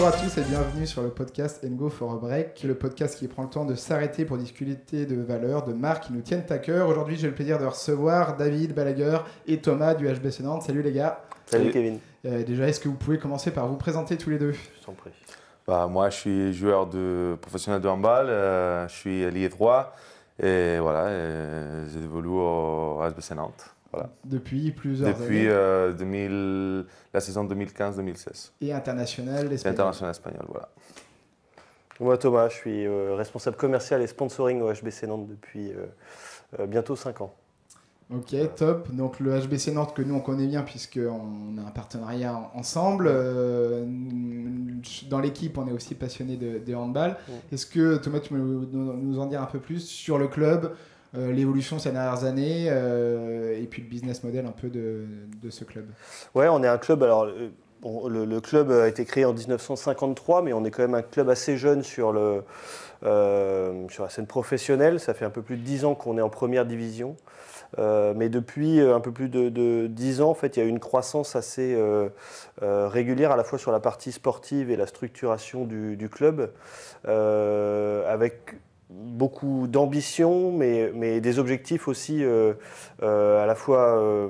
Bonjour à tous et bienvenue sur le podcast Go for a Break, le podcast qui prend le temps de s'arrêter pour discuter de valeurs, de marques qui nous tiennent à cœur. Aujourd'hui, j'ai le plaisir de recevoir David Balaguer et Thomas du HBC Nantes. Salut les gars. Salut Kevin. Déjà, est-ce que vous pouvez commencer par vous présenter tous les deux ? Je t'en prie. Moi, je suis joueur professionnel de handball, je suis ailier droit et voilà, j'évolue au HBC Nantes. Voilà. Depuis plusieurs Depuis années. La saison 2015-2016. Et international espagnol. International espagnol, voilà. Moi Thomas, je suis responsable commercial et sponsoring au HBC Nantes depuis bientôt 5 ans. Ok, top. Donc le HBC Nantes que nous on connaît bien puisqu'on a un partenariat ensemble. Dans l'équipe, on est aussi passionné de handball. Est-ce que Thomas, tu peux nous en dire un peu plus sur le club, l'évolution ces dernières années et puis le business model un peu de ce club ? Ouais, on est un club. Alors le club a été créé en 1953, mais on est quand même un club assez jeune sur la scène professionnelle. Ça fait un peu plus de 10 ans qu'on est en première division. Mais depuis un peu plus de 10 ans, en fait, il y a eu une croissance assez régulière à la fois sur la partie sportive et la structuration du club, avec beaucoup d'ambition, mais des objectifs aussi à la fois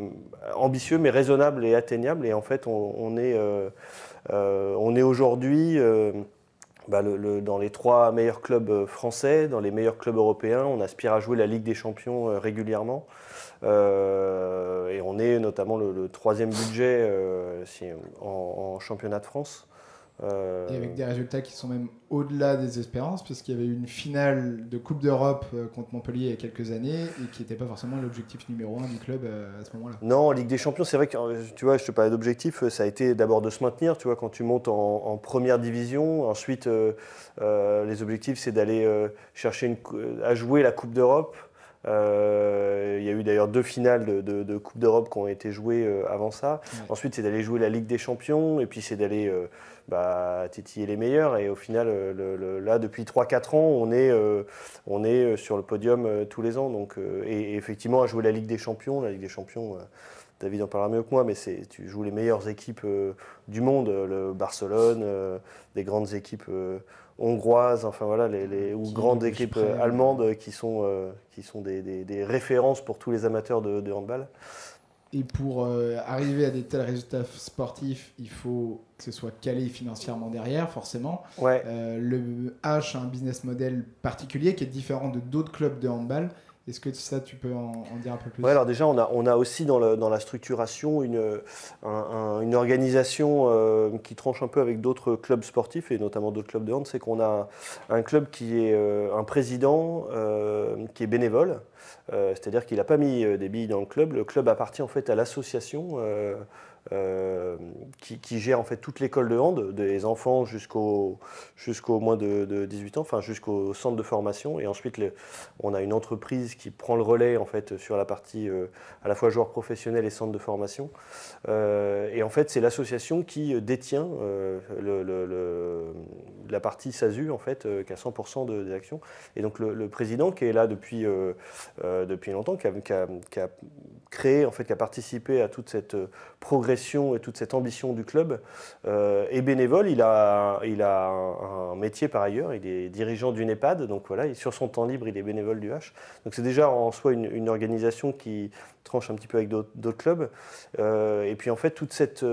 ambitieux, mais raisonnables et atteignables. Et en fait, on est aujourd'hui dans les 3 meilleurs clubs français, dans les meilleurs clubs européens. On aspire à jouer la Ligue des Champions régulièrement. Et on est notamment le 3e budget en championnat de France. Et avec des résultats qui sont même au-delà des espérances, puisqu'il y avait eu une finale de Coupe d'Europe contre Montpellier il y a quelques années et qui n'était pas forcément l'objectif numéro 1 du club à ce moment-là. Non, en Ligue des Champions, c'est vrai que tu vois, je te parlais d'objectif, ça a été d'abord de se maintenir. Tu vois, quand tu montes en première division, ensuite les objectifs c'est d'aller chercher à jouer la Coupe d'Europe. Il y a eu d'ailleurs 2 finales de Coupe d'Europe qui ont été jouées avant ça. Ouais. Ensuite, c'est d'aller jouer la Ligue des Champions et puis c'est d'aller tétiller les meilleurs. Et au final, là, depuis 3-4 ans, on est sur le podium tous les ans. Donc, et effectivement, à jouer la Ligue des Champions, David en parlera mieux que moi, mais tu joues les meilleures équipes du monde, le Barcelone, des grandes équipes hongroises, enfin voilà, ou grandes équipes allemandes qui sont des références pour tous les amateurs de handball. Et pour arriver à des tels résultats sportifs, il faut que ce soit calé financièrement derrière, forcément. Ouais. Le H a un business model particulier qui est différent de d'autres clubs de handball. Est-ce que ça, tu peux en dire un peu plus ? Ouais, alors déjà, on a aussi dans la structuration une organisation qui tranche un peu avec d'autres clubs sportifs et notamment d'autres clubs de hand. C'est qu'on a un club qui est un président qui est bénévole, c'est-à-dire qu'il n'a pas mis des billes dans le club. Le club appartient en fait à l'association qui gère en fait toute l'école de hand, des enfants jusqu'au moins de 18 ans, enfin jusqu'au centre de formation. Et ensuite, on a une entreprise qui prend le relais en fait sur la partie à la fois joueurs professionnels et centre de formation. Et en fait, c'est l'association qui détient la partie SASU en fait, qui a 100% des actions. Et donc le président qui est là depuis longtemps, qui a créé en fait, qui a participé à toute cette progression et toute cette ambition du club, est bénévole. Il a un métier par ailleurs. Il est dirigeant d'une EHPAD, donc voilà. Sur son temps libre, il est bénévole du H. Donc c'est déjà en soi une organisation qui tranche un petit peu avec d'autres clubs. Et puis en fait toute cette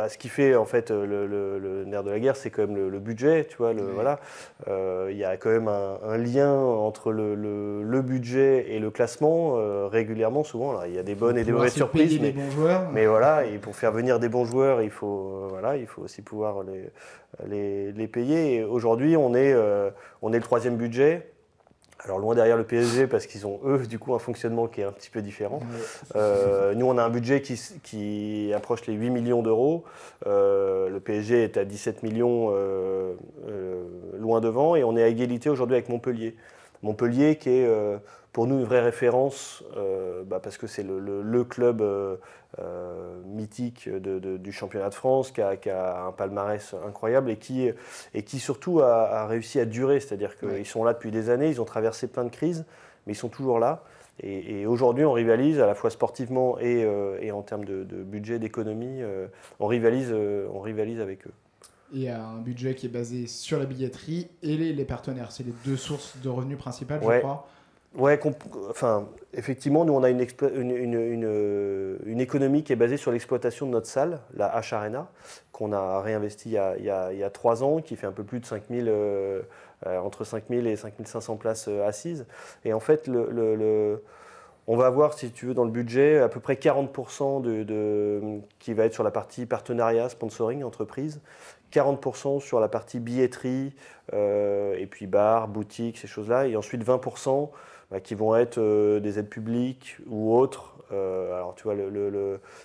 ce qui fait en fait le nerf de la guerre, c'est quand même le budget, tu vois. Voilà. Il y a quand même un lien entre le budget et le classement régulièrement, souvent. Alors, il y a des bonnes et des mauvaises surprises, mais voilà. Et pour faire venir des bons joueurs, il faut aussi pouvoir les payer. Et aujourd'hui, on est le 3e budget. Alors loin derrière le PSG parce qu'ils ont eux du coup un fonctionnement qui est un petit peu différent. Nous on a un budget qui approche les 8 millions d'euros. Le PSG est à 17 millions loin devant et on est à égalité aujourd'hui avec Montpellier. Montpellier qui est pour nous une vraie référence parce que c'est le club mythique du championnat de France qui a un palmarès incroyable et qui surtout a réussi à durer, c'est-à-dire qu'ils sont là depuis des années, ils ont traversé plein de crises, mais ils sont toujours là. Et aujourd'hui, on rivalise à la fois sportivement et en termes de budget, d'économie. On rivalise avec eux. Et un budget qui est basé sur la billetterie et les partenaires. C'est les deux sources de revenus principales, Ouais. je crois. Ouais, effectivement, nous, on a une économie qui est basée sur l'exploitation de notre salle, la H Arena, qu'on a réinvesti il y a 3 ans, qui fait un peu plus de 5000, entre 5000 et 5500 places assises. Et en fait, on va avoir, si tu veux, dans le budget, à peu près 40% qui va être sur la partie partenariat, sponsoring, entreprise, 40% sur la partie billetterie, et puis bar, boutique, ces choses-là, et ensuite 20% qui vont être des aides publiques ou autres. Alors tu vois,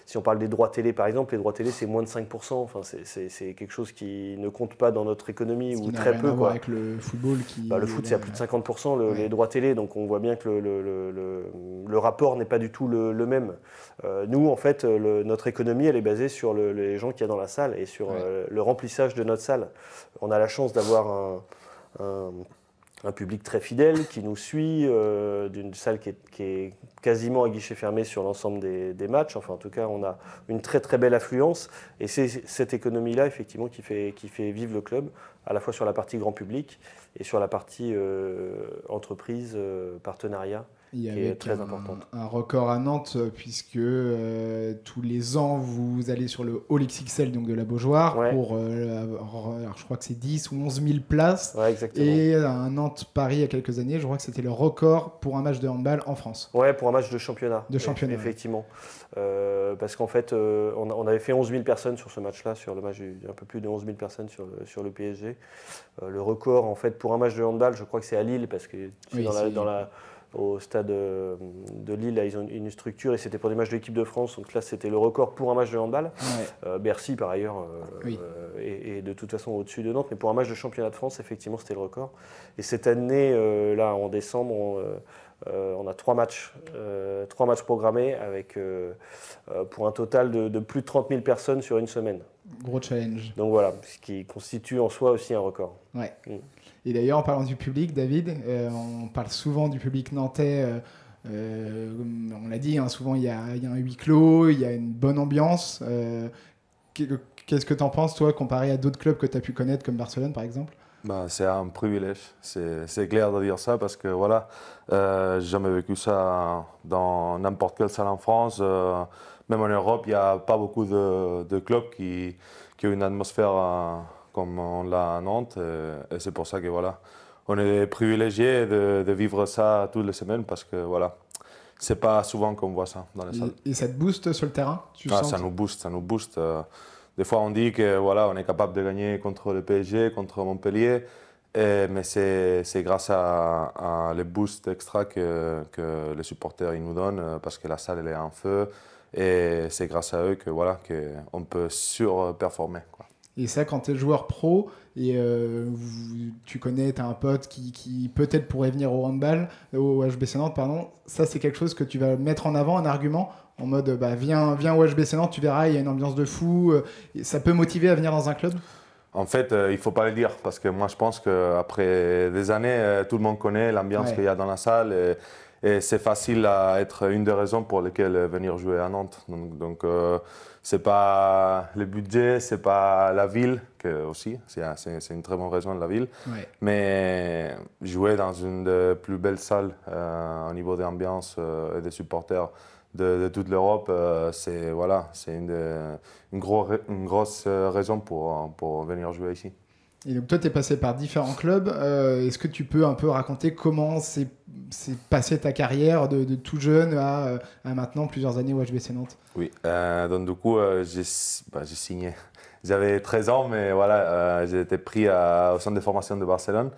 si on parle des droits télé par exemple, les droits télé c'est moins de 5%, enfin, c'est quelque chose qui ne compte pas dans notre économie, ou très peu. À voir avec le football le foot c'est à plus de 50% les droits télé, donc on voit bien que le rapport n'est pas du tout le même. Nous en fait, notre économie elle est basée sur les gens qu'il y a dans la salle et sur le remplissage de notre salle. On a la chance d'avoir un public très fidèle qui nous suit, d'une salle qui est quasiment à guichet fermé sur l'ensemble des matchs. Enfin, en tout cas, on a une très très belle affluence. Et c'est cette économie-là, effectivement, qui fait vivre le club, à la fois sur la partie grand public et sur la partie entreprise, partenariat, qui est très importante. Un record à Nantes, puisque tous les ans, vous allez sur le Hall XXL donc de la Beaujoire pour, alors je crois que c'est 10 ou 11 000 places. Ouais, exactement. Et à Nantes-Paris, il y a quelques années, je crois que c'était le record pour un match de handball en France. Ouais, pour un match de championnat. Effectivement. Parce qu'en fait, on avait fait 11 000 personnes sur ce match-là, sur le match, un peu plus de 11 000 personnes sur le PSG. Le record, en fait, pour un match de handball, je crois que c'est à Lille, parce que au stade de Lille, là, ils ont une structure et c'était pour des matchs de l'équipe de France. Donc là, c'était le record pour un match de handball. Bercy, par ailleurs, et de toute façon au-dessus de Nantes. Mais pour un match de championnat de France, effectivement, c'était le record. Et cette année, là, en décembre, on a 3 matchs programmés pour un total de plus de 30 000 personnes sur une semaine. Gros challenge. Donc voilà, ce qui constitue en soi aussi un record. Ouais. Et d'ailleurs, en parlant du public, David, on parle souvent du public nantais. On l'a dit, souvent il y a un huis clos, il y a une bonne ambiance. Qu'est-ce que tu en penses, toi, comparé à d'autres clubs que tu as pu connaître, comme Barcelone, par exemple ? C'est un privilège, c'est clair de dire ça parce que voilà, j'ai jamais vécu ça dans n'importe quelle salle en France. Même en Europe, il n'y a pas beaucoup de clubs qui ont une atmosphère comme on l'a à Nantes. Et c'est pour ça que voilà, on est privilégiés de vivre ça toutes les semaines parce que voilà, c'est pas souvent qu'on voit ça dans les salles. Et ça te booste sur le terrain ? Ça nous booste. Des fois, on dit que voilà, on est capable de gagner contre le PSG, contre Montpellier, mais c'est grâce à les boosts extra que les supporters ils nous donnent parce que la salle elle est en feu et c'est grâce à eux que voilà qu'on peut surperformer, quoi. Et ça, quand tu es joueur pro et tu connais, tu as un pote qui peut-être pourrait venir au handball, au HBC Nantes, pardon, ça c'est quelque chose que tu vas mettre en avant, un argument en mode viens au HBC Nantes, tu verras, il y a une ambiance de fou, ça peut motiver à venir dans un club ? En fait, il ne faut pas le dire parce que moi je pense qu'après des années, tout le monde connaît l'ambiance qu'il y a dans la salle et c'est facile à être une des raisons pour lesquelles venir jouer à Nantes. Donc c'est pas le budget, c'est pas la ville que aussi, c'est une très bonne raison de la ville. Mais jouer dans une des plus belles salles au niveau de l'ambiance et des supporters de toute l'Europe, c'est une grosse raison pour venir jouer ici. Et donc toi, tu es passé par différents clubs. Est-ce que tu peux un peu raconter comment s'est passé ta carrière de tout jeune à maintenant plusieurs années au HBC Nantes ? Oui, donc du coup, j'ai signé. J'avais 13 ans, mais voilà, j'ai été pris au centre de formation de Barcelone.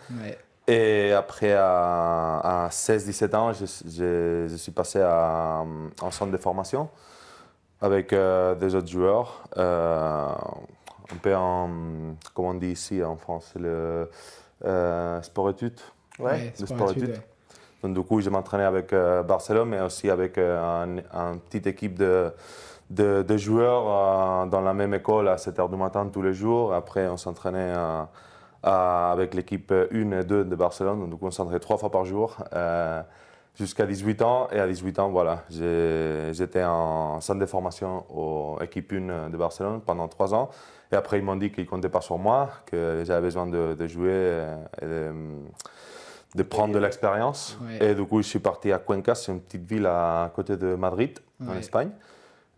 Et après, à 16-17 ans, je suis passé en centre de formation avec des autres joueurs. Un peu comme on dit ici en France, le sport-études. Sport-études. Donc du coup, je m'entraînais avec Barcelone, mais aussi avec une petite équipe de joueurs dans la même école à 7 h du matin tous les jours. Après, on s'entraînait avec l'équipe 1 et 2 de Barcelone. Donc, du coup, on s'entraînait 3 fois par jour. jusqu'à 18 ans. Et à 18 ans, voilà, j'étais en centre de formation aux équipes 1 de Barcelone pendant 3 ans. Et après, ils m'ont dit qu'ils ne comptaient pas sur moi, que j'avais besoin de jouer et de prendre de l'expérience. Ouais. Et du coup, je suis parti à Cuenca, c'est une petite ville à côté de Madrid, en Ouais. Espagne.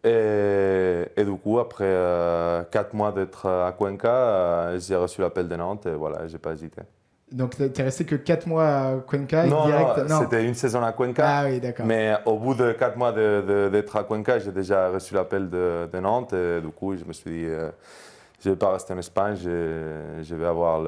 Et du coup, après 4 mois d'être à Cuenca, j'ai reçu l'appel de Nantes et voilà, je n'ai pas hésité. Donc, tu n'es resté que 4 mois à Cuenca et Non, direct... non, c'était une saison à Cuenca. Ah oui, d'accord. Mais au bout de 4 mois d'être à Cuenca, j'ai déjà reçu l'appel de Nantes et du coup, je me suis dit, je ne vais pas rester en Espagne, je vais avoir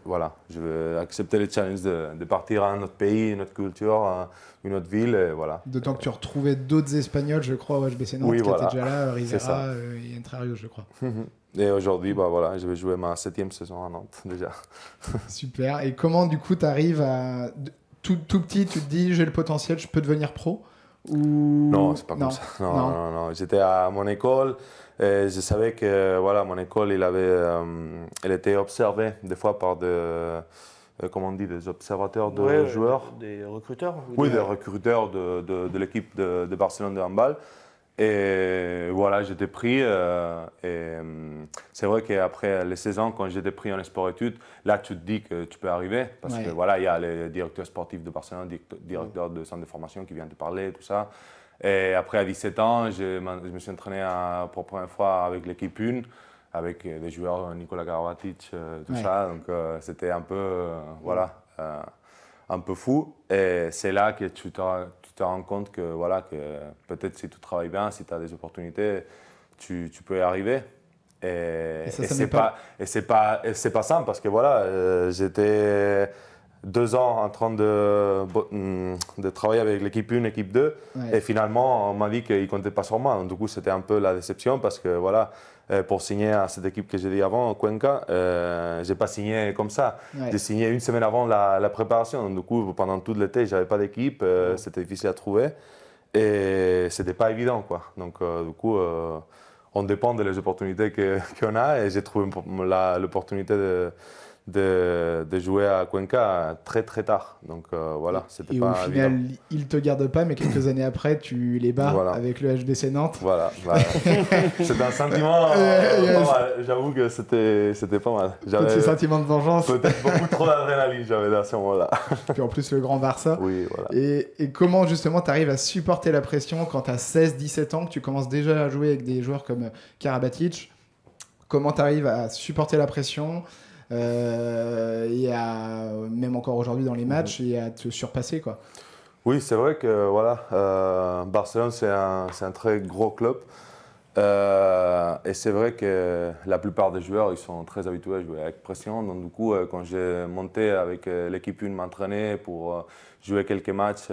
voilà, je vais accepter le challenge de partir à un autre pays, une autre culture, une autre ville et voilà. D'autant que tu retrouvais d'autres Espagnols, je crois, au HBC Nantes, Oui, qui voilà. étaient déjà là, C'est ça. Rivera et Entre Rios, je crois. Et aujourd'hui, bah voilà, je vais jouer ma 7e saison à Nantes déjà. Super. Et comment, du coup, tu arrives à... Tout petit, tu te dis, j'ai le potentiel, je peux devenir pro ou... Non, c'est pas comme ça. Non. J'étais à mon école et je savais que voilà, mon école, elle était observée des fois par comment on dit, des observateurs de joueurs. Des recruteurs. Oui, des recruteurs de l'équipe de Barcelone de handball. Et voilà, j'étais pris. C'est vrai qu'après les saisons, quand j'étais pris en sport-études, là, tu te dis que tu peux arriver. Parce que voilà, il y a les directeurs sportifs de Barcelone, directeurs de centre de formation qui viennent te parler, tout ça. Et après, à 17 ans, je me suis entraîné pour la première fois avec l'équipe 1, avec des joueurs, Nicolas Karabatic, tout ça. Donc, c'était un peu, un peu fou. Et c'est là que tu te rends compte que, voilà, que peut-être si tu travailles bien, si tu as des opportunités, tu peux y arriver. Et c'est pas simple parce que voilà, j'étais 2 ans en train de travailler avec l'équipe 1, l'équipe 2 et finalement on m'a dit qu'ils ne comptaient pas sur moi. Donc, du coup, c'était un peu la déception parce que voilà, pour signer à cette équipe que j'ai dit avant, Cuenca, je n'ai pas signé comme ça. J'ai signé une semaine avant la préparation. Donc, du coup, pendant tout l'été, je n'avais pas d'équipe, c'était difficile à trouver et ce n'était pas évident, quoi. Donc, du coup, on dépend des opportunités qu'on a et j'ai trouvé l'opportunité de jouer à Cuenca très très tard. Donc voilà, c'était pas évident. Et au final, évident. ils ne te gardent pas, mais quelques années après, tu les bats avec le HBC Nantes. Voilà, c'était un sentiment pas mal. J'avoue que c'était pas mal. Petit sentiment de vengeance. Peut-être beaucoup trop d'adrénaline j'avais à ce moment-là. Puis en plus, le grand Barça. Oui, voilà. Et comment justement tu arrives à supporter la pression quand tu as 16-17 ans, que tu commences déjà à jouer avec des joueurs comme Karabatic? Comment tu arrives à supporter la pression et même encore aujourd'hui dans les matchs et à te surpasser, quoi? Oui, c'est vrai que voilà, Barcelone c'est un très gros club et c'est vrai que la plupart des joueurs ils sont très habitués à jouer avec pression. Donc du coup, quand j'ai monté avec l'équipe 1 m'entraîner pour jouer quelques matchs,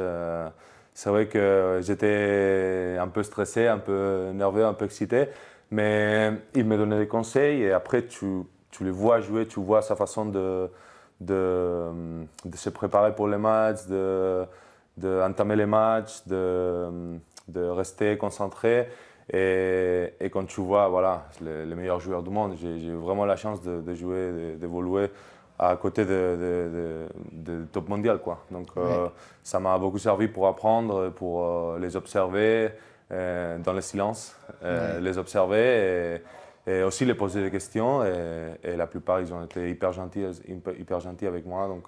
c'est vrai que j'étais un peu stressé, un peu nerveux, un peu excité, mais ils me donnaient des conseils et après tu les vois jouer, tu vois sa façon de se préparer pour les matchs, d'entamer les matchs, de rester concentré. Et quand tu vois voilà, les meilleurs joueurs du monde, j'ai eu vraiment la chance de jouer, d'évoluer à côté de top mondial, quoi. Donc ça m'a beaucoup servi pour apprendre, pour les observer dans le silence, les observer et aussi les poser des questions et la plupart ils ont été hyper gentils avec moi, donc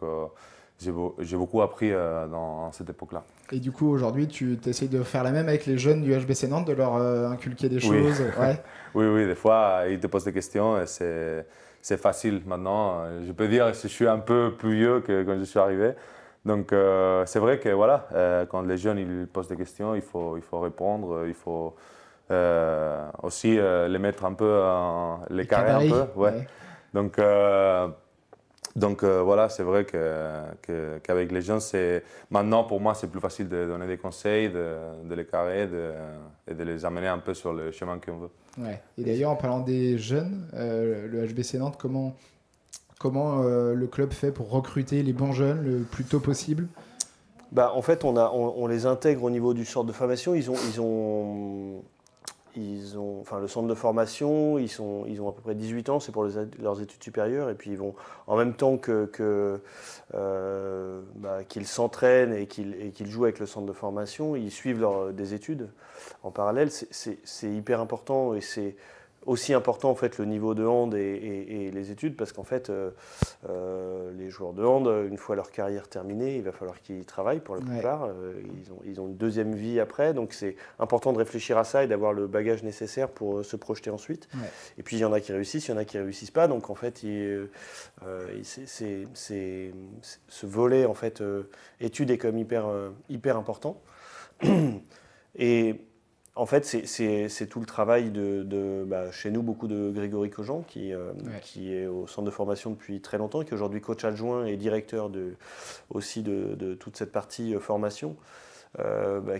j'ai beaucoup appris dans cette époque-là. Et du coup aujourd'hui tu essayes de faire la même avec les jeunes du HBC Nantes, de leur inculquer des choses? Oui, des fois ils te posent des questions et c'est facile maintenant. Je peux dire que je suis un peu plus vieux que quand je suis arrivé. Donc c'est vrai que voilà, quand les jeunes ils posent des questions, il faut répondre, il faut aussi les mettre un peu, les carrer un peu. Ouais. Donc voilà, c'est vrai qu'avec les jeunes, maintenant pour moi c'est plus facile de donner des conseils, de les carrer et de les amener un peu sur le chemin qu'on veut. Ouais. Et d'ailleurs en parlant des jeunes, le HBC Nantes, comment le club fait pour recruter les bons jeunes le plus tôt possible? En fait, on les intègre au niveau du centre de formation. le centre de formation, ils ont à peu près 18 ans, c'est pour leurs études supérieures, et puis ils vont, en même temps qu'ils s'entraînent et qu'ils jouent avec le centre de formation, ils suivent des études en parallèle. C'est hyper important, et c'est aussi important en fait le niveau de hand et les études, parce qu'en fait les joueurs de hand, une fois leur carrière terminée, il va falloir qu'ils travaillent pour la plupart. Ils ont une deuxième vie après, donc c'est important de réfléchir à ça et d'avoir le bagage nécessaire pour se projeter ensuite. Et puis il y en a qui réussissent, il y en a qui réussissent pas, donc en fait ce volet en fait études est quand même hyper important. Et en fait, c'est tout le travail chez nous, beaucoup de Grégory Cogent, qui est au centre de formation depuis très longtemps, et qui est aujourd'hui coach adjoint et directeur aussi de toute cette partie formation,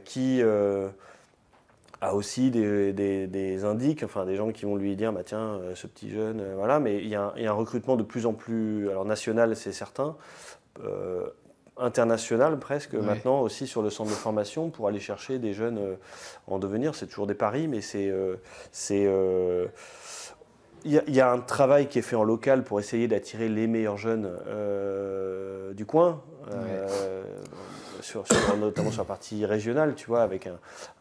qui a aussi des indices, enfin des gens qui vont lui dire tiens, ce petit jeune, voilà. Mais il y a un recrutement de plus en plus, alors national, c'est certain, international presque maintenant aussi sur le centre de formation pour aller chercher des jeunes en devenir. C'est toujours des paris, mais il y a un travail qui est fait en local pour essayer d'attirer les meilleurs jeunes du coin, notamment sur la partie régionale, tu vois, avec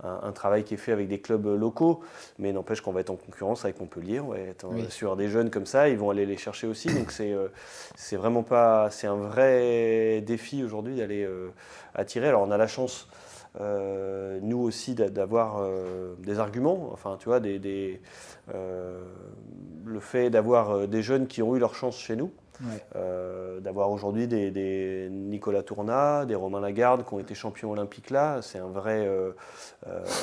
un travail qui est fait avec des clubs locaux, mais n'empêche qu'on va être en concurrence avec Montpellier, sur des jeunes comme ça, ils vont aller les chercher aussi, donc c'est vraiment pas, c'est un vrai défi aujourd'hui d'aller attirer. Alors on a la chance, nous aussi, d'avoir des arguments, enfin tu vois, le fait d'avoir des jeunes qui ont eu leur chance chez nous. D'avoir aujourd'hui des Nicolas Tournat, des Romain Lagarde qui ont été champions olympiques là, c'est un vrai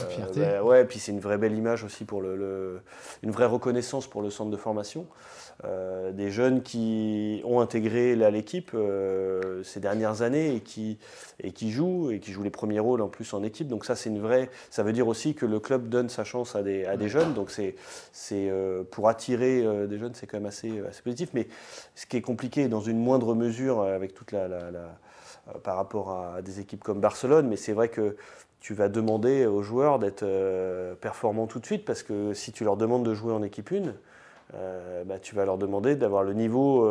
fierté. Puis c'est une vraie belle image aussi pour une vraie reconnaissance pour le centre de formation. Des jeunes qui ont intégré l'équipe ces dernières années et qui jouent les premiers rôles en plus en équipe. Donc ça ça veut dire aussi que le club donne sa chance à des jeunes. Donc c'est pour attirer des jeunes, c'est quand même assez positif. Mais ce qui est compliqué dans une moindre mesure avec toute par rapport à des équipes comme Barcelone, mais c'est vrai que tu vas demander aux joueurs d'être performants tout de suite, parce que si tu leur demandes de jouer en équipe 1, tu vas leur demander d'avoir le niveau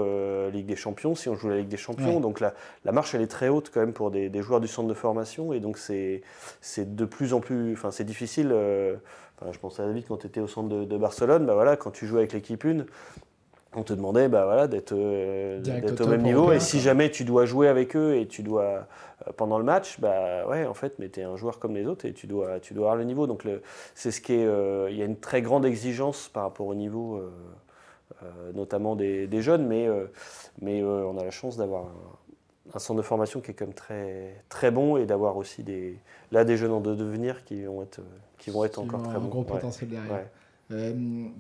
Ligue des Champions si on joue la Ligue des Champions. Donc la marche elle est très haute quand même pour des joueurs du centre de formation, et donc c'est de plus en plus, c'est difficile. Je pense à David quand tu étais au centre de Barcelone, quand tu joues avec l'équipe 1, on te demandait d'être au même niveau, et si jamais tu dois jouer avec eux et tu dois pendant le match, en fait, mais tu es un joueur comme les autres et tu dois avoir le niveau. Donc c'est ce qui est, il y a une très grande exigence par rapport au niveau, notamment des jeunes, mais on a la chance d'avoir un centre de formation qui est quand même très très bon, et d'avoir aussi des jeunes en devenir qui vont être encore très bons. Un gros potentiel derrière.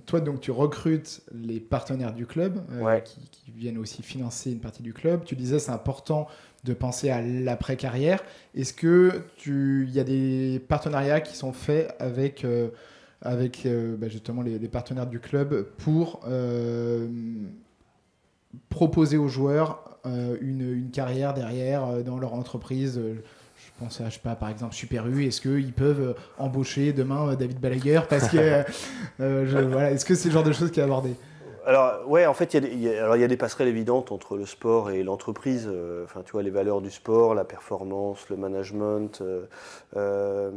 Toi, donc, tu recrutes les partenaires du club qui viennent aussi financer une partie du club. Tu disais c'est important de penser à l'après-carrière. Est-ce qu'il y a des partenariats qui sont faits avec justement les partenaires du club pour proposer aux joueurs une carrière derrière dans leur entreprise? Je pense à, par exemple, Super U. Est-ce qu'ils peuvent embaucher demain David Balaguer parce que, est-ce que c'est le genre de choses qui est abordé? Alors, en fait, il y a des passerelles évidentes entre le sport et l'entreprise. Tu vois, les valeurs du sport, la performance, le management. En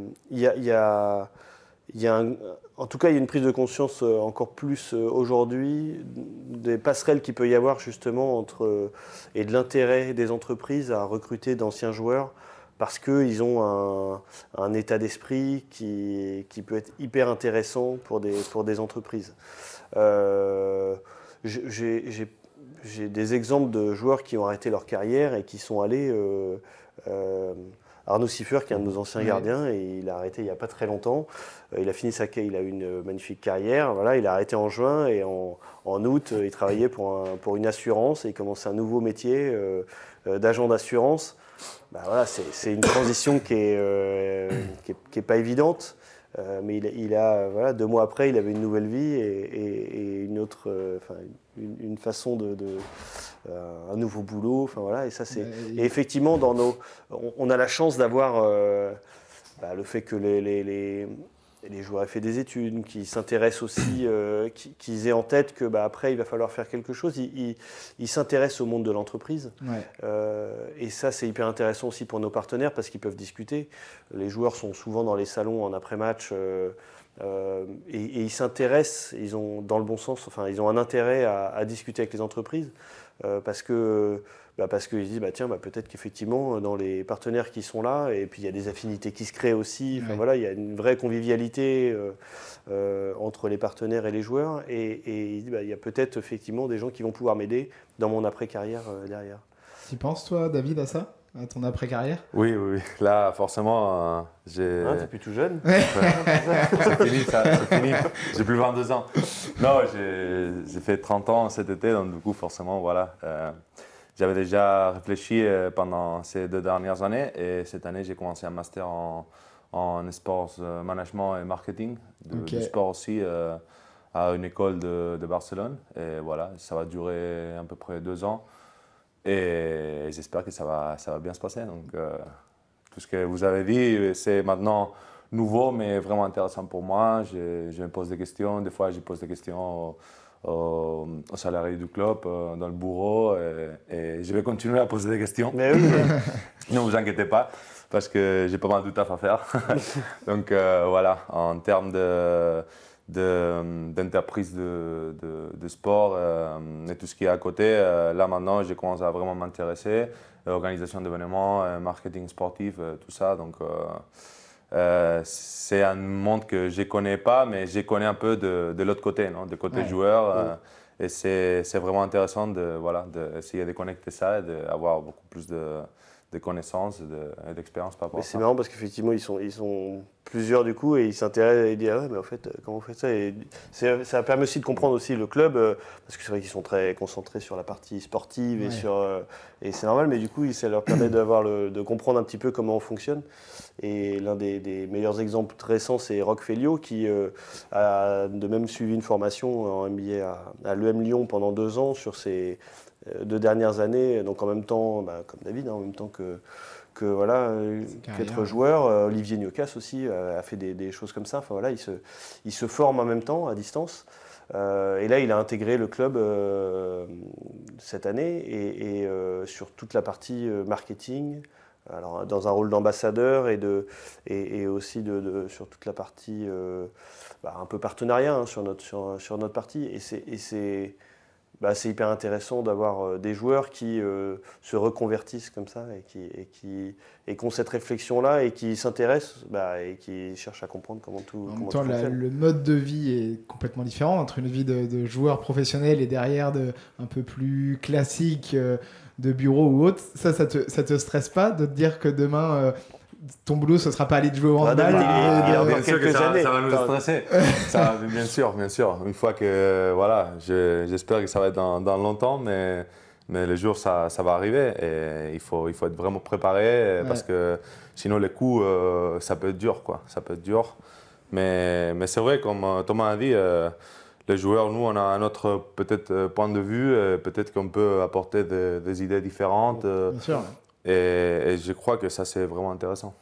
tout cas, il y a une prise de conscience encore plus aujourd'hui des passerelles qu'il peut y avoir justement et de l'intérêt des entreprises à recruter d'anciens joueurs, parce qu'ils ont un état d'esprit qui peut être hyper intéressant pour des entreprises. J'ai des exemples de joueurs qui ont arrêté leur carrière et qui sont allés... Arnaud Siffer, qui est un de nos anciens gardiens, et il a arrêté il n'y a pas très longtemps. Il a fini il a eu une magnifique carrière. Voilà, il a arrêté en juin, et en août, il travaillait pour une assurance, et il commençait un nouveau métier d'agent d'assurance. C'est une transition qui est pas évidente, mais il a 2 mois après, il avait une nouvelle vie et une autre, une façon un nouveau boulot. Et ça et effectivement on a la chance d'avoir le fait que les joueurs aient fait des études, qu'ils s'intéressent aussi, qu'ils aient en tête que après il va falloir faire quelque chose. Ils s'intéressent au monde de l'entreprise. Ouais. Et ça, c'est hyper intéressant aussi pour nos partenaires parce qu'ils peuvent discuter. Les joueurs sont souvent dans les salons en après-match et ils s'intéressent, ils ont, dans le bon sens, enfin, ils ont un intérêt à discuter avec les entreprises parce qu'ils disent tiens, peut-être qu'effectivement dans les partenaires qui sont là, et puis il y a des affinités qui se créent aussi, Ouais. voilà, il y a une vraie convivialité entre les partenaires et les joueurs, et il dit il y a peut-être effectivement des gens qui vont pouvoir m'aider dans mon après-carrière derrière. Tu penses toi, David, à ça, à ton après-carrière? Oui, oui, oui. Là, forcément, j'ai... T'es plus tout jeune. C'est fini, ça, c'est fini. J'ai plus 22 ans. Non, j'ai fait 30 ans cet été, donc du coup, forcément, voilà. J'avais déjà réfléchi pendant ces 2 dernières années, et cette année, j'ai commencé un master en sports management et marketing, du sport aussi, à une école de Barcelone. Et voilà, ça va durer à peu près 2 ans. Et j'espère que ça va bien se passer. Donc, tout ce que vous avez dit, c'est maintenant nouveau, mais vraiment intéressant pour moi. Je me pose des questions. Des fois, je pose des questions aux salariés du club, dans le bureau. Et je vais continuer à poser des questions. Mais oui. Ne vous inquiétez pas, parce que j'ai pas mal de taf à faire. Donc, voilà, en termes d'entreprise de sport et tout ce qui est à côté. Là maintenant, je commence à vraiment m'intéresser. Organisation d'événements, marketing sportif, tout ça. Donc, c'est un monde que je ne connais pas, mais je connais un peu de l'autre côté, non? De côté joueur. Et c'est vraiment intéressant d'essayer de connecter ça et d'avoir beaucoup plus de connaissances et d'expérience par rapport à ça. C'est marrant parce qu'effectivement, ils sont plusieurs du coup et ils s'intéressent et ils disent ah ouais, mais en fait, comment vous faites ça? Et ça permet aussi de comprendre aussi le club parce que c'est vrai qu'ils sont très concentrés sur la partie sportive et c'est normal, mais du coup, ça leur permet de comprendre un petit peu comment on fonctionne. Et l'un des meilleurs exemples récents, c'est Roch Feliot qui a de même suivi une formation en MBA à l'EM Lyon pendant 2 ans sur ses 2 dernières années, donc en même temps, comme David, en même temps qu'être joueur. Olivier Niokas aussi a fait des choses comme ça. Enfin voilà, il se forme en même temps à distance. Et là, il a intégré le club cette année et sur toute la partie marketing. Alors, dans un rôle d'ambassadeur et aussi sur toute la partie un peu partenariat sur notre partie. Et c'est hyper intéressant d'avoir des joueurs qui se reconvertissent comme ça et qui ont cette réflexion-là et qui s'intéressent et qui cherchent à comprendre comment tout fonctionne. En même temps, le mode de vie est complètement différent entre une vie de joueur professionnel et derrière un peu plus classique de bureau ou autre. Ça te stresse pas de te dire que demain... ton boulot, ce ne sera pas aller de jouer au handball. Bien sûr que ça va nous stresser. Bien sûr. Une fois que, j'espère que ça va être dans longtemps, mais le jour, ça va arriver. Et il faut être vraiment préparé parce que sinon, les coups, ça peut être dur, quoi. Ça peut être dur. Mais c'est vrai, comme Thomas a dit, les joueurs, nous, on a un autre peut-être point de vue. Peut-être qu'on peut apporter des idées différentes. Bien sûr. Et je crois que ça, c'est vraiment intéressant.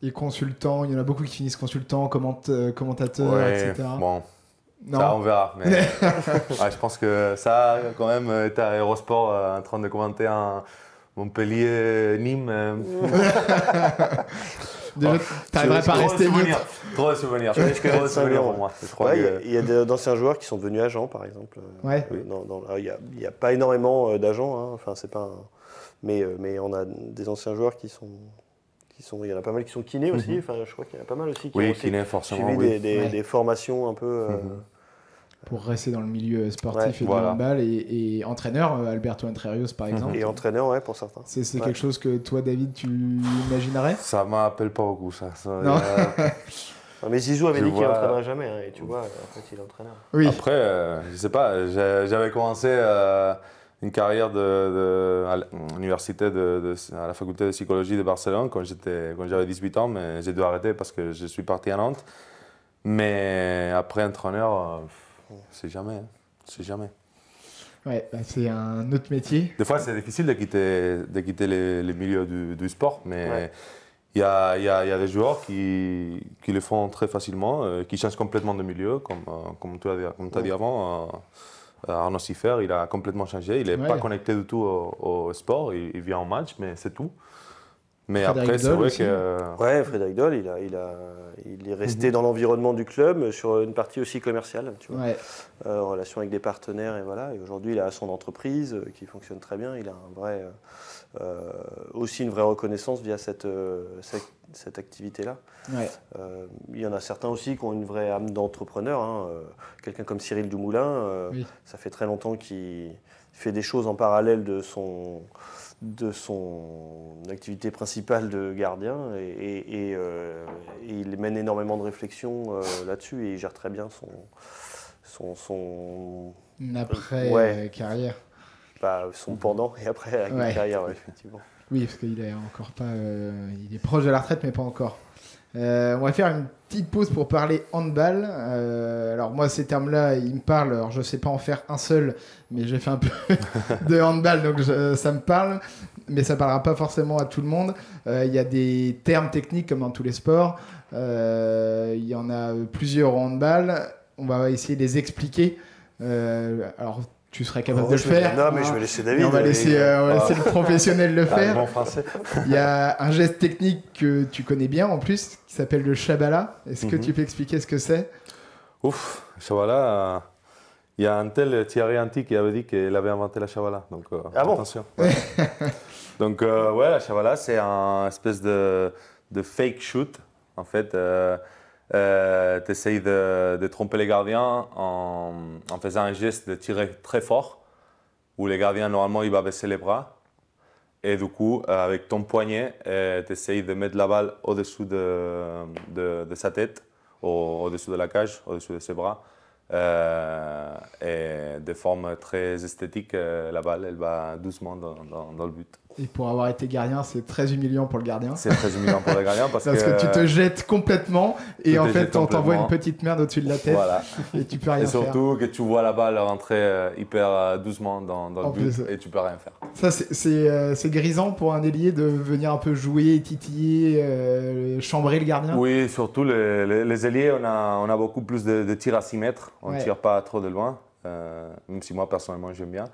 Et consultants, il y en a beaucoup qui finissent consultants, commentateurs, etc. Bon, non. Ça, on verra. Mais je pense que ça, quand même, était à Eurosport en train de commenter un Montpellier-Nîmes. Déjà, t'arriverais pas à rester neutre. Trop de souvenirs. Trop de souvenirs pour moi. Il y a d'anciens joueurs qui sont devenus agents, par exemple. Il n'y a pas énormément d'agents. Enfin, c'est pas mais on a des anciens joueurs qui sont, il y en a pas mal qui sont kinés aussi. Enfin, je crois qu'il y en a pas mal aussi qui ont kinés, forcément, suivi des formations un peu. Pour rester dans le milieu sportif et du handball et entraîneur, Alberto Entrerios par exemple. Et entraîneur, pour certains. C'est quelque chose que toi, David, tu imaginerais? Ça m'appelle pas beaucoup, ça. Non. Mais Zizou avait dit qu'il n'entraînerait jamais, et tu vois, en fait, il est entraîneur. Oui. Après, je sais pas, j'avais commencé une carrière à l'université, à la faculté de psychologie de Barcelone quand j'avais 18 ans, mais j'ai dû arrêter parce que je suis parti à Nantes. Mais après entraîneur, c'est jamais. Ouais, c'est un autre métier. Des fois, c'est difficile de quitter les milieux du sport, mais Il y a des joueurs qui le font très facilement, qui changent complètement de milieu, comme tu as dit avant. Arnaud Siffer, il a complètement changé. Il n'est pas connecté du tout au sport. Il vient en match, mais c'est tout. Mais Frédéric après, c'est vrai aussi. que. Ouais, Frédéric Doll, il est resté dans l'environnement du club sur une partie aussi commerciale, tu vois, en relation avec des partenaires et voilà. Et aujourd'hui, il a son entreprise qui fonctionne très bien. Il a aussi une vraie reconnaissance via cette activité-là. Il y en a certains aussi qui ont une vraie âme d'entrepreneur. Hein. Quelqu'un comme Cyril Dumoulin, ça fait très longtemps qu'il fait des choses en parallèle de son activité principale de gardien et il mène énormément de réflexions là-dessus et il gère très bien son carrière. Son pendant et après la carrière, effectivement. Oui, parce qu'il est encore pas, il est proche de la retraite, mais pas encore. On va faire une petite pause pour parler handball. Alors moi, ces termes-là, ils me parlent. Alors je sais pas en faire un seul, mais j'ai fait un peu de handball, donc ça me parle. Mais ça parlera pas forcément à tout le monde. Il y a des termes techniques comme dans tous les sports. Il y en a plusieurs au handball. On va essayer de les expliquer. Alors tu serais capable de le faire. Non, mais je vais laisser David. On va laisser le professionnel le faire. Bon français. Il y a un geste technique que tu connais bien en plus, qui s'appelle le Shabala. Est-ce que tu peux expliquer ce que c'est? Ouf, Shabala, il y a un tel Thierry Anti qui avait dit qu'il avait inventé la Shabala. Donc attention. Ouais. Donc la Shabala, c'est un espèce de fake shoot. En fait, tu essayes de tromper les gardiens en faisant un geste de tirer très fort, où les gardiens, normalement, il va baisser les bras. Et du coup, avec ton poignet, tu essayes de mettre la balle au-dessous de sa tête, au-dessous de la cage, au-dessous de ses bras. Et de forme très esthétique, la balle, elle va doucement dans le but. Et pour avoir été gardien, c'est très humiliant pour le gardien. C'est très humiliant pour le gardien parce que tu te jettes complètement et en fait, on t'envoie une petite merde au-dessus de la tête et tu peux rien faire. Et surtout que tu vois la balle rentrer hyper doucement dans le but et tu peux rien faire. Ça, c'est grisant pour un ailier de venir un peu jouer, titiller, chambrer le gardien. Oui, surtout les ailiers, on a beaucoup plus de tirs à 6 mètres. On ne tire pas trop de loin, même si moi, personnellement, j'aime bien.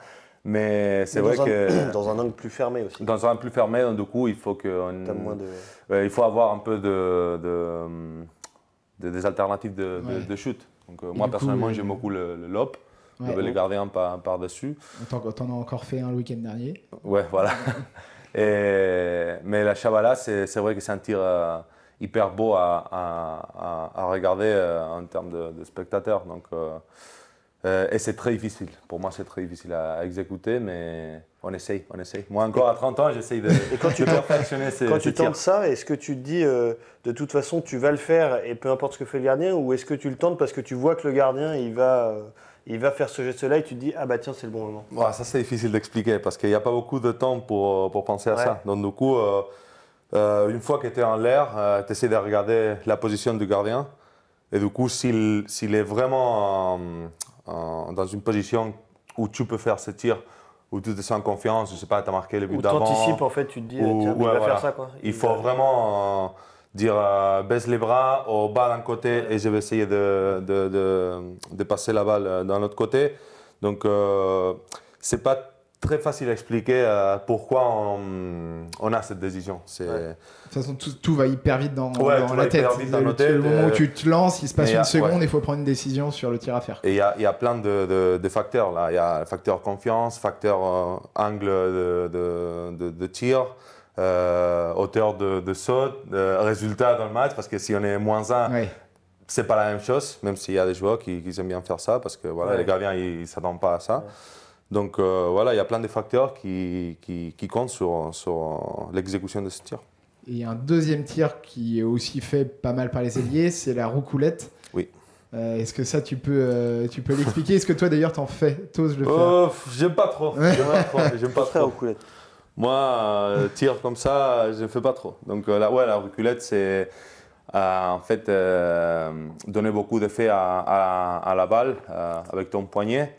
Mais c'est vrai que. Dans un angle plus fermé aussi. Dans un angle plus fermé, donc, du coup, il faut il faut avoir un peu des alternatives de shoot. Donc, moi, personnellement, j'aime beaucoup le lob, le gardien par-dessus. T'en as encore fait un le week-end dernier. Ouais, voilà. Mais la Shabala, c'est vrai que c'est un tir hyper beau à regarder en termes de spectateurs. Donc, et c'est très difficile. Pour moi, c'est très difficile à exécuter, mais on essaye. Moi, encore à 30 ans, j'essaye de perfectionner ces tirs. Quand tu tentes ça, est-ce que tu te dis, de toute façon, tu vas le faire et peu importe ce que fait le gardien, ou est-ce que tu le tentes parce que tu vois que le gardien, il va faire ce geste-là et tu te dis, ah bah tiens, c'est le bon moment? Ouais, ça, c'est difficile d'expliquer parce qu'il n'y a pas beaucoup de temps pour penser à ça. Donc, du coup, une fois que tu es en l'air, tu essaies de regarder la position du gardien. Et du coup, s'il est vraiment dans une position où tu peux faire ce tir, où tu te sens en confiance, je ne sais pas, tu as marqué le but d'avant. Ou tu anticipes, en fait, tu te dis, tiens, il va faire ça, quoi. Il faut vraiment dire baisse les bras, au bas d'un côté, et je vais essayer de passer la balle d'un autre côté. Donc, c'est pas très facile à expliquer pourquoi on a cette décision. De toute façon, tout va hyper vite dans la tête. Le moment où tu te lances, il se passe une seconde, il faut prendre une décision sur le tir à faire. Et il y a plein de facteurs. Là. Il y a le facteur confiance, facteur angle de tir, hauteur de saut, résultat dans le match, parce que si on est -1, c'est pas la même chose, même s'il y a des joueurs qui aiment bien faire ça, parce que les gardiens, ils ne s'attendent pas à ça. Donc il y a plein de facteurs qui comptent sur l'exécution de ce tir. Et il y a un deuxième tir qui est aussi fait pas mal par les ailiers, c'est la roucoulette. Oui. Est-ce que ça, tu peux l'expliquer? Est-ce que toi, d'ailleurs, t'en fais? T'oses le faire? J'aime pas trop. J'aime pas trop. Roucoulette. Moi, tir comme ça, je ne fais pas trop. Donc la roucoulette, c'est en fait donner beaucoup d'effet à la balle avec ton poignet.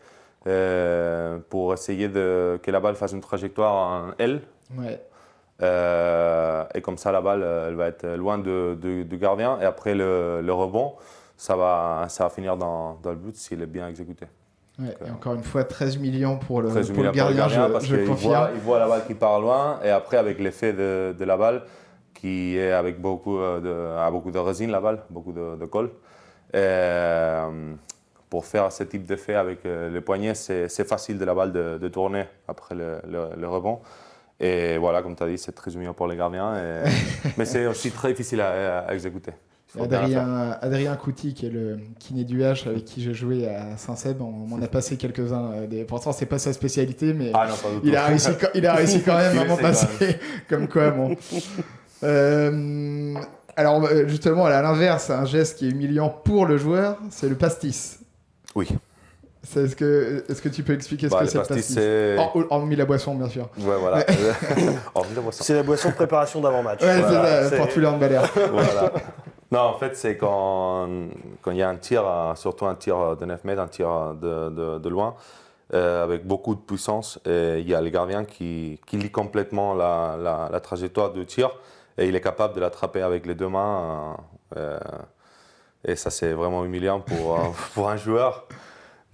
Pour essayer que la balle fasse une trajectoire en L. Et comme ça, la balle, elle va être loin du gardien. Et après, le rebond, ça va finir dans le but s'il est bien exécuté. Ouais, et encore une fois, 13 millions pour le, 13 pour le millions gardien, parce je qu'il confirme. il voit la balle qui part loin. Et après, avec l'effet de la balle, qui est avec beaucoup de résine, la balle, beaucoup de colle. Pour faire ce type d'effet avec les poignets, c'est facile de la balle de tourner après le rebond. Et voilà, comme tu as dit, c'est très humiliant pour les gardiens. Mais c'est aussi très difficile à exécuter. Adrien Couty, qui est le kiné du H avec qui j'ai joué à Saint-Seb, on m'en a passé quelques-uns. Pourtant, c'est pas sa spécialité, mais non, pas du tout. il a réussi quand même à m'en passer. Comme quoi, bon. Alors, justement, à l'inverse, un geste qui est humiliant pour le joueur, c'est le pastis. Oui. Est-ce que tu peux expliquer ce que c'est le pastis hormis la boisson, bien sûr. Ouais, voilà. Hormis la boisson. C'est la boisson de préparation d'avant-match. Ouais, voilà, c'est ça, pour tous les handballeurs. Voilà. Non, en fait, c'est quand il y a un tir, surtout un tir de 9 mètres, un tir de loin, avec beaucoup de puissance. Et il y a le gardien qui lit complètement la trajectoire du tir et il est capable de l'attraper avec les deux mains. Et ça, c'est vraiment humiliant pour un joueur.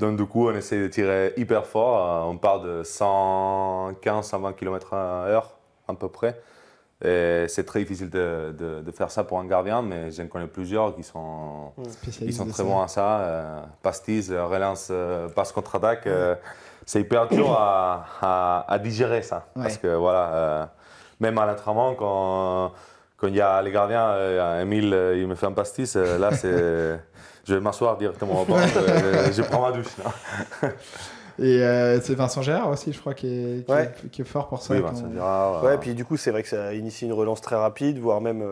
Donc, du coup, on essaie de tirer hyper fort. On part de 115-120 km/h à peu près. Et c'est très difficile de faire ça pour un gardien, mais j'en connais plusieurs qui sont très bons à ça. Pastis, relance, passe contre-attaque. C'est hyper dur à digérer ça. Ouais. Parce que voilà, même à l'entraînement, quand il y a les gardiens, Émile, il me fait un pastis, là, je vais m'asseoir directement au banc, je prends ma douche. Et c'est Vincent Gérard aussi, je crois, qui est fort pour ça. Oui, Vincent Gérard. Ouais, puis du coup, c'est vrai que ça initie une relance très rapide, voire même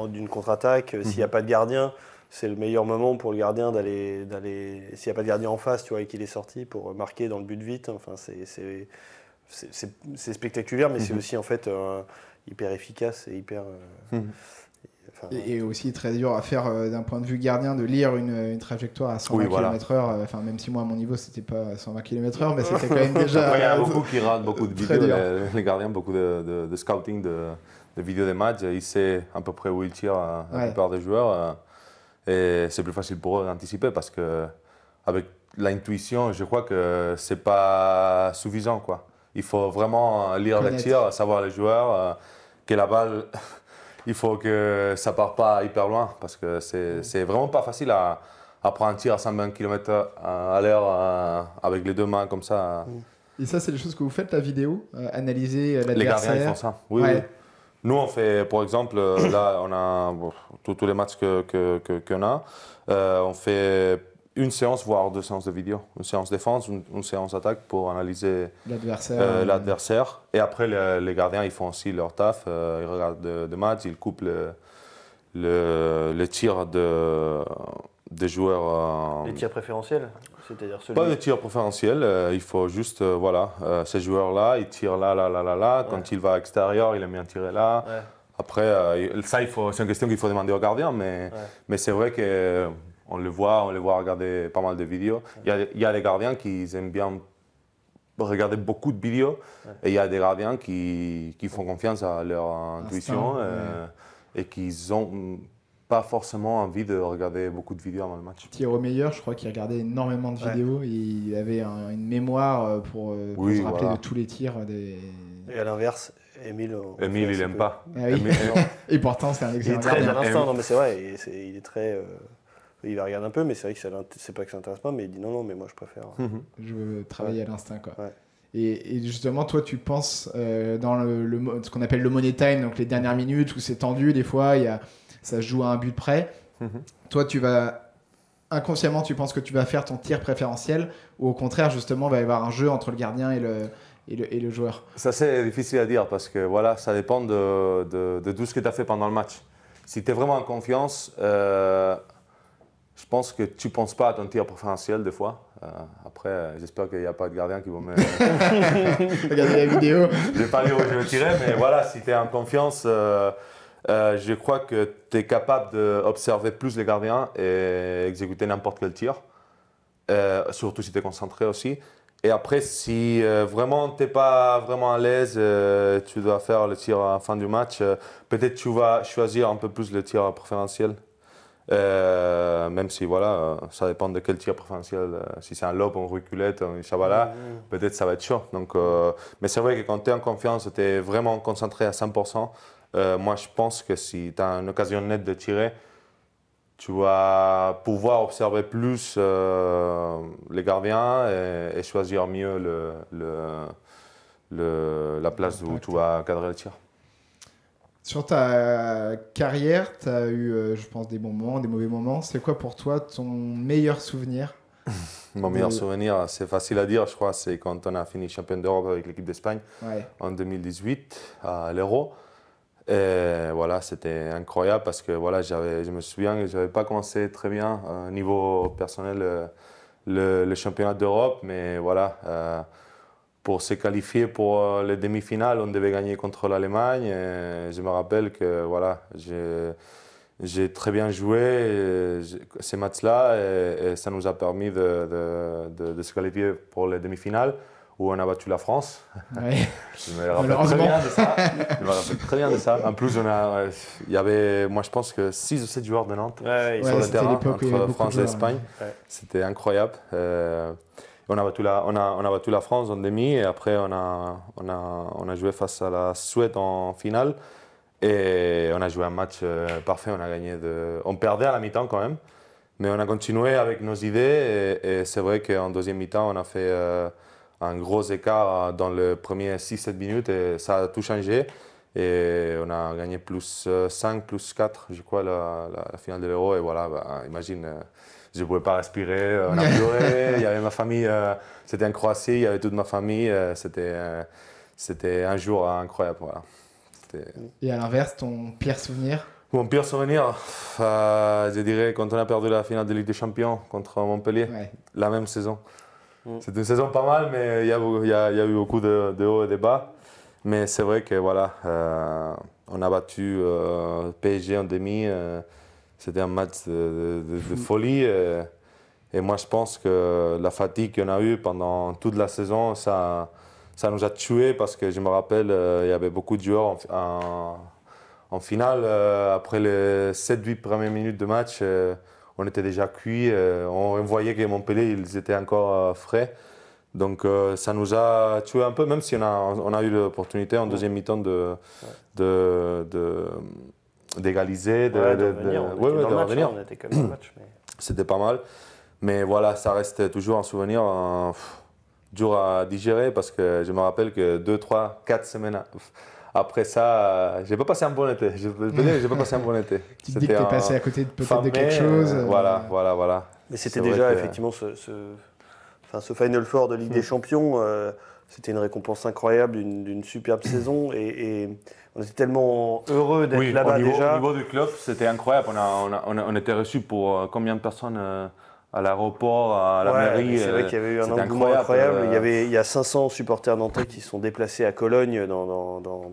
d'une contre-attaque. S'il n'y a pas de gardien, c'est le meilleur moment pour le gardien d'aller. S'il n'y a pas de gardien en face, tu vois, et qu'il est sorti pour marquer dans le but vite. Enfin, c'est spectaculaire, mais c'est aussi en fait hyper efficace et hyper. Et aussi très dur à faire d'un point de vue gardien de lire une trajectoire à 120 km/h. Enfin, même si moi à mon niveau c'était pas 120 km/h, mais c'était quand même déjà. Il y a beaucoup qui ratent beaucoup de vidéos, les gardiens, beaucoup de scouting, de vidéos des matchs. Ils savent à peu près où ils tirent la plupart des joueurs. Et c'est plus facile pour eux d'anticiper parce que avec l'intuition, je crois que c'est pas suffisant, quoi. Il faut vraiment lire les tirs, savoir les joueurs, que la balle. Il faut que ça ne parte pas hyper loin parce que c'est vraiment pas facile à prendre un tir à 120 km à l'heure avec les deux mains comme ça. Et ça, c'est des choses que vous faites, la vidéo, analyser l'adversaire. Les gardiens, ils font ça. Oui, oui. Nous, on fait, par exemple, là, on a tous les matchs qu'on a, on fait une séance, voire 2 séances de vidéo. Une séance défense, une séance attaque pour analyser l'adversaire. Et après, les gardiens, ils font aussi leur taf. Ils regardent des matchs, ils coupent le tir des joueurs. Les tirs préférentiels, c'est-à-dire celui... Pas de tirs préférentiels, il faut juste, ces joueurs-là, ils tirent là. Quand il va à l'extérieur, il aime bien tirer là. Ouais. Après, ça, c'est une question qu'il faut demander aux gardiens, mais c'est vrai que... On le voit regarder pas mal de vidéos. Il y a des gardiens qui aiment bien regarder beaucoup de vidéos et il y a des gardiens qui font confiance à leur intuition et qui n'ont pas forcément envie de regarder beaucoup de vidéos avant le match. Thierry Meilleur, je crois qu'il regardait énormément de vidéos et il avait une mémoire pour se rappeler de tous les tirs. Et à l'inverse, Émile, il n'aime pas. Ah oui. Et pourtant, c'est un excellent gardien. Il est très à l'instant, non mais c'est vrai, il est très... Il va regarder un peu, mais c'est vrai que c'est pas que ça n'intéresse pas, mais il dit non, mais moi je préfère. Je veux travailler à l'instinct, quoi. Ouais. Et justement, toi, tu penses dans ce qu'on appelle le money time, donc les dernières minutes où c'est tendu, des fois, ça se joue à un but près. Toi, inconsciemment, tu penses que tu vas faire ton tir préférentiel, ou au contraire, justement, il va y avoir un jeu entre le gardien et le joueur? Ça, c'est difficile à dire parce que voilà, ça dépend de tout ce que tu as fait pendant le match. Si tu es vraiment en confiance, je pense que tu ne penses pas à ton tir préférentiel des fois. Après, j'espère qu'il n'y a pas de gardien qui va me... Regardez la vidéo. Je ne vais pas dire où je vais tirer, mais voilà, si tu es en confiance, je crois que tu es capable d'observer plus les gardiens et exécuter n'importe quel tir. Surtout si tu es concentré aussi. Et après, si vraiment tu n'es pas vraiment à l'aise, tu dois faire le tir à la fin du match, peut-être tu vas choisir un peu plus le tir préférentiel. Même si voilà, ça dépend de quel tir préférentiel. Si c'est un lob, une reculette, une chavala, peut-être ça va être chaud. Donc, mais c'est vrai que quand tu es en confiance, tu es vraiment concentré à 100%. Moi, je pense que si tu as une occasion nette de tirer, tu vas pouvoir observer plus les gardiens et choisir mieux la place où tu vas cadrer le tir. Sur ta carrière, tu as eu, je pense, des bons moments, des mauvais moments. C'est quoi pour toi ton meilleur souvenir? Mon meilleur souvenir, c'est facile à dire, je crois, c'est quand on a fini champion d'Europe avec l'équipe d'Espagne en 2018 à l'Euro. Et voilà, c'était incroyable parce que voilà, je me souviens que je n'avais pas commencé très bien au niveau personnel le championnat d'Europe, mais voilà, pour se qualifier pour les demi-finales, on devait gagner contre l'Allemagne. Je me rappelle que voilà, j'ai très bien joué ces matchs-là et ça nous a permis de se qualifier pour les demi-finales, où on a battu la France. Ouais. Je me rappelle très bien de ça. Je me rappelle très bien de ça. En plus, il y avait, moi je pense que 6 ou 7 joueurs de Nantes sur le terrain entre France et Espagne. Ouais. C'était incroyable. On a battu la France en demi et après on a joué face à la Suède en finale. Et on a joué un match parfait. On a gagné on perdait à la mi-temps quand même. Mais on a continué avec nos idées et c'est vrai qu'en deuxième mi-temps, on a fait un gros écart dans les premiers 6-7 minutes et ça a tout changé. Et on a gagné plus 5, plus 4, je crois, la finale de l'Euro. Et voilà, imagine, je ne pouvais pas respirer, on a pleuré. Il y avait ma famille, c'était en Croatie, il y avait toute ma famille. C'était un jour incroyable. Voilà. Et à l'inverse, ton pire souvenir? Mon pire souvenir, je dirais quand on a perdu la finale de Ligue des Champions contre Montpellier, la même saison. C'était une saison pas mal, mais il y a eu beaucoup de hauts et de bas. Mais c'est vrai que voilà, on a battu PSG en demi. C'était un match de folie. Et moi, je pense que la fatigue qu'on a eue pendant toute la saison, ça nous a tués parce que je me rappelle, il y avait beaucoup de joueurs en finale. Après les 7-8 premières minutes de match, on était déjà cuits. On voyait que Montpellier, ils étaient encore frais. Donc ça nous a tués un peu, même si on a eu l'opportunité en deuxième mi-temps d'égaliser, de revenir. On était quand même dans le match. C'était pas mal. Mais voilà, ça reste toujours un souvenir dur à digérer parce que je me rappelle que 2, 3, 4 semaines après ça, j'ai pas passé un bon été. Je peux dire que j'ai pas passé un bon été. Tu te dis que tu es passé à côté peut-être de quelque chose. Voilà. Mais c'était déjà effectivement ce Final Four de Ligue des Champions. C'était une récompense incroyable, d'une superbe saison et on était tellement heureux d'être là-bas déjà. Au niveau du club, c'était incroyable. On était reçus pour combien de personnes à l'aéroport, à la mairie. C'est vrai qu'il y avait eu un engouement incroyable. Il y a 500 supporters nantais qui sont déplacés à Cologne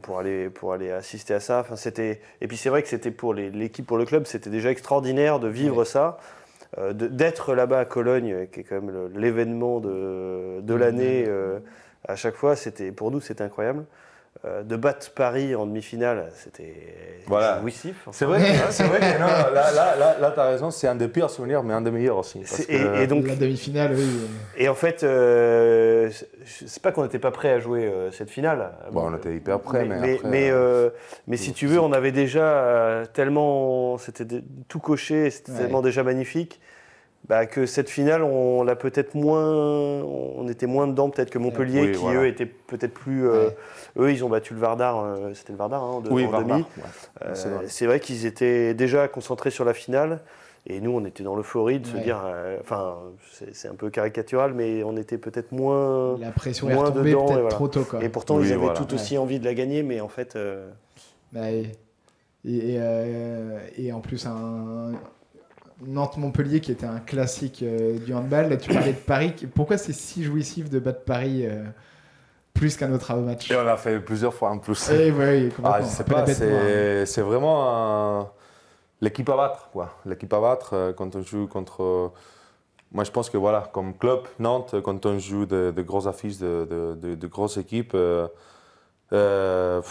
pour aller assister à ça. Enfin, et puis c'est vrai que c'était pour l'équipe, pour le club, c'était déjà extraordinaire de vivre ça. D'être là-bas à Cologne, qui est quand même l'événement de l'année à chaque fois, pour nous c'était incroyable. De battre Paris en demi-finale, c'était jouissif. C'est vrai que non, là tu as raison, c'est un des pires souvenirs, mais un des meilleurs aussi. Et donc, la demi-finale, oui. Et en fait, c'est pas qu'on n'était pas prêt à jouer cette finale. On était hyper prêts, mais si tu veux, on avait déjà tellement, c'était tout coché, c'était tellement déjà magnifique. Que cette finale, on l'a peut-être on était moins dedans peut-être que Montpellier, eux étaient peut-être plus. Eux, ils ont battu le Vardar, c'était le Vardar en demi. Ouais. C'est vrai qu'ils étaient déjà concentrés sur la finale, et nous, on était dans l'euphorie de se dire, c'est un peu caricatural, mais on était peut-être moins. La pression est retombée peut-être trop tôt, quoi. Et pourtant, ils avaient tout aussi envie de la gagner, mais en fait. Et en plus Nantes-Montpellier qui était un classique du handball. Là, tu parlais de Paris. Pourquoi c'est si jouissif de battre Paris plus qu'un autre match? Et on l'a fait plusieurs fois en plus. Je sais pas, c'est vraiment l'équipe à battre, quoi. L'équipe à battre quand on joue contre moi, je pense que voilà, comme club, Nantes, quand on joue de grosses affiches, de grosses équipes, ça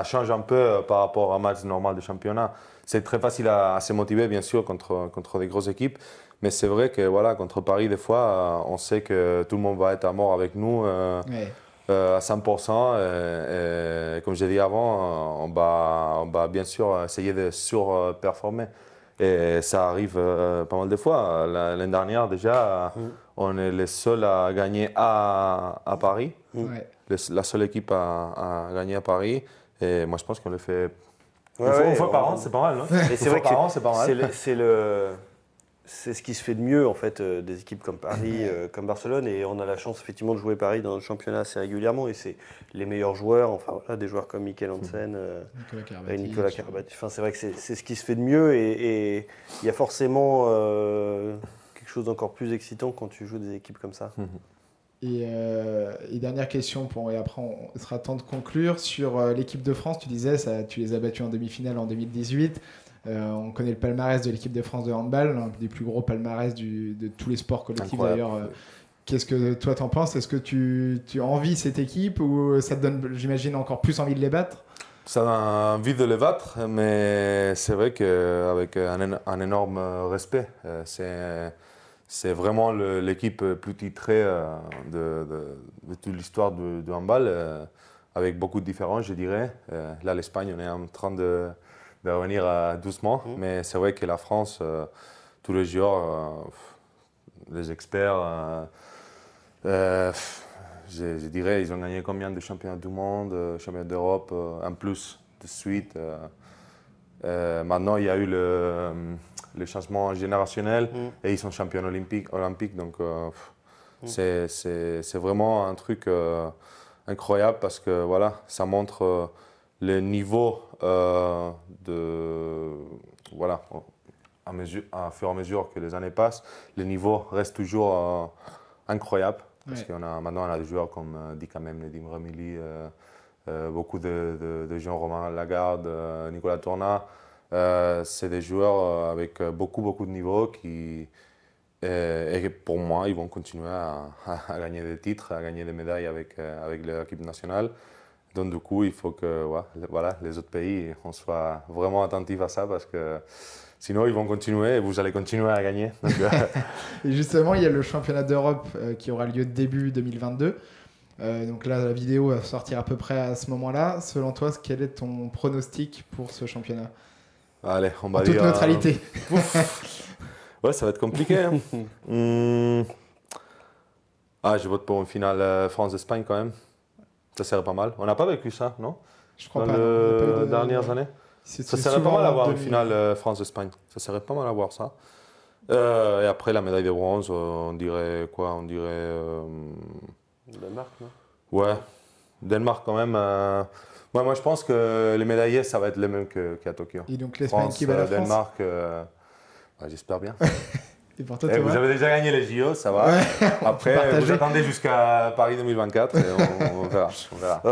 change un peu par rapport à un match normal de championnat. C'est très facile à se motiver, bien sûr, contre des grosses équipes. Mais c'est vrai que voilà, contre Paris, des fois, on sait que tout le monde va être à mort avec nous à 100%. Et comme j'ai dit avant, on va bien sûr essayer de surperformer. Et ça arrive pas mal de fois. L'année dernière, déjà, on est les seuls à gagner à Paris. La seule équipe à gagner à Paris. Et moi, je pense qu'on le fait une fois par an, c'est pas mal. Non et c'est vrai que c'est ce qui se fait de mieux en fait, des équipes comme Paris, comme Barcelone, et on a la chance effectivement de jouer Paris dans le championnat assez régulièrement, et c'est les meilleurs joueurs, enfin voilà, des joueurs comme Mikel Hansen, Nicolas Karabatic. Enfin, c'est vrai que c'est ce qui se fait de mieux, et il y a forcément quelque chose d'encore plus excitant quand tu joues des équipes comme ça. Et dernière question, et après on sera temps de conclure, sur l'équipe de France, tu disais, tu les as battus en demi-finale en 2018. On connaît le palmarès de l'équipe de France de handball, l'un des plus gros palmarès de tous les sports collectifs d'ailleurs. Qu'est-ce que toi t'en penses? Est-ce que tu envies cette équipe ou ça te donne, j'imagine, encore plus envie de les battre? Ça donne envie de les battre, mais c'est vrai qu'avec un énorme respect. C'est vraiment l'équipe plus titrée de toute l'histoire du handball, avec beaucoup de différences, je dirais. Là, l'Espagne, on est en train de revenir doucement, mais c'est vrai que la France, tous les joueurs, les experts, je dirais, ils ont gagné combien de championnats du monde, championnats d'Europe, en plus de suite. Maintenant, il y a eu le changement générationnel et ils sont champions olympiques. Donc, c'est vraiment un truc incroyable parce que voilà, ça montre le niveau voilà, à fur et à mesure que les années passent, le niveau reste toujours incroyable. Parce maintenant, on a des joueurs comme Dikamem, Nedim Ramili, beaucoup de Jean-Romain Lagarde, Nicolas Tournat. C'est des joueurs avec beaucoup de niveau et pour moi, ils vont continuer à gagner des titres, à gagner des médailles avec l'équipe nationale. Donc du coup, il faut que voilà, les autres pays, on soit vraiment attentifs à ça parce que sinon, ils vont continuer et vous allez continuer à gagner. Donc, Et justement, il y a le championnat d'Europe qui aura lieu début 2022. Donc là, la vidéo va sortir à peu près à ce moment-là. Selon toi, quel est ton pronostic pour ce championnat? Allez, on va en toute dire, neutralité. Ouais, ça va être compliqué. Hein. Je vote pour une finale France-Espagne quand même. Ça serait pas mal. On n'a pas vécu ça, non? Je crois dans pas. les dernières années. Ça serait pas mal à voir une finale France-Espagne. Ça serait pas mal à voir ça. Et après la médaille de bronze, on dirait quoi? On dirait Danemark, non? Ouais, Danemark quand même. Moi, je pense que les médaillés, ça va être les mêmes qu'à Tokyo. Et donc l'Espagne qui bat la France. Danemark, j'espère bien. Et pour toi, vous avez déjà gagné les JO, ça va. Ouais. Après, vous attendez jusqu'à Paris 2024 et on verra.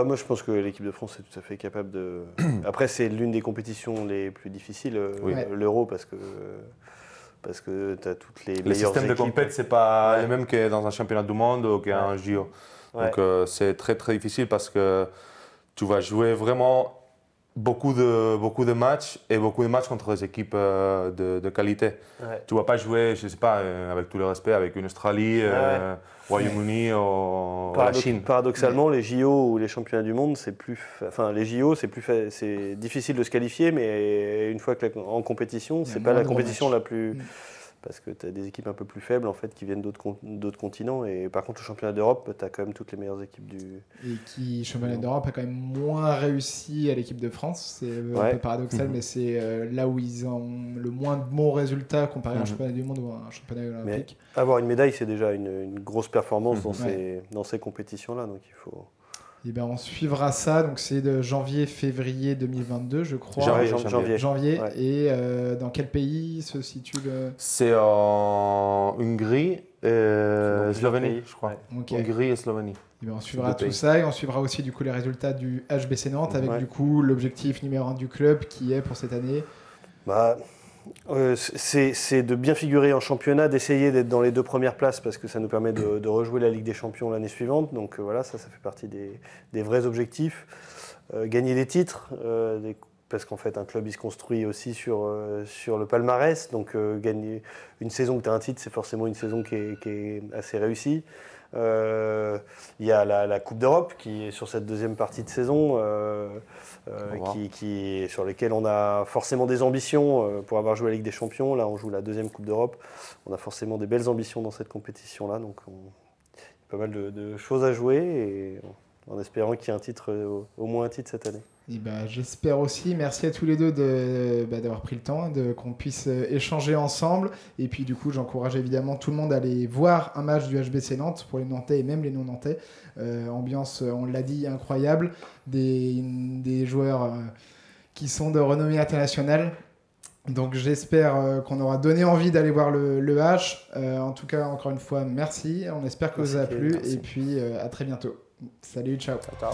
Moi, je pense que l'équipe de France est tout à fait capable de... Après, c'est l'une des compétitions les plus difficiles, l'Euro, parce que tu as toutes les meilleures équipes. Le système de compète, c'est pas le même que dans un championnat du monde ou qu'un JO. Donc, c'est très, très difficile parce que tu vas jouer vraiment beaucoup de matchs et beaucoup de matchs contre des équipes de qualité. Tu ne vas pas jouer, je ne sais pas, avec tout le respect, avec une Australie, Royaume-Uni ou la Chine. Paradoxalement, les JO ou les championnats du monde, les JO, c'est difficile de se qualifier, mais une fois en compétition, c'est pas la compétition la plus... Parce que tu as des équipes un peu plus faibles en fait, qui viennent d'autres continents. Et par contre, le championnat d'Europe, tu as quand même toutes les meilleures équipes du... Et qui, championnat d'Europe, a quand même moins réussi à l'équipe de France. C'est un peu paradoxal, mais c'est là où ils ont le moins de bons résultats comparé à un championnat du monde ou à un championnat olympique. Mais avoir une médaille, c'est déjà une grosse performance dans ces compétitions-là. Donc il faut... Et ben on suivra ça, donc c'est de janvier-février 2022, je crois. Janvier. Ouais. Et dans quel pays se situe le... C'est en Hongrie et Slovénie, je crois. Ouais. Okay. Hongrie et Slovénie. Et ben on suivra tout ça et on suivra aussi du coup les résultats du HBC Nantes avec du coup l'objectif numéro 1 du club qui est pour cette année. C'est de bien figurer en championnat, d'essayer d'être dans les 2 premières places parce que ça nous permet de rejouer la Ligue des Champions l'année suivante. Donc voilà, ça fait partie des vrais objectifs. Gagner des titres, parce qu'en fait un club il se construit aussi sur le palmarès. Donc gagner une saison que tu as un titre, c'est forcément une saison qui est assez réussie. Il y a la Coupe d'Europe qui est sur cette deuxième partie de saison, sur lesquelles on a forcément des ambitions pour avoir joué la Ligue des Champions. Là, on joue la deuxième Coupe d'Europe. On a forcément des belles ambitions dans cette compétition-là. Donc, il y a pas mal de choses à jouer et en espérant qu'il y ait un titre, au moins un titre cette année. Et j'espère aussi. Merci à tous les deux d'avoir pris le temps, qu'on puisse échanger ensemble. Et puis du coup, j'encourage évidemment tout le monde à aller voir un match du HBC Nantes pour les Nantais et même les non-Nantais. Ambiance, on l'a dit, incroyable. Des joueurs qui sont de renommée internationale. Donc j'espère qu'on aura donné envie d'aller voir le H. En tout cas, encore une fois, merci. On espère que ça vous a plu. Merci. Et puis à très bientôt. Salut, ciao. Ciao.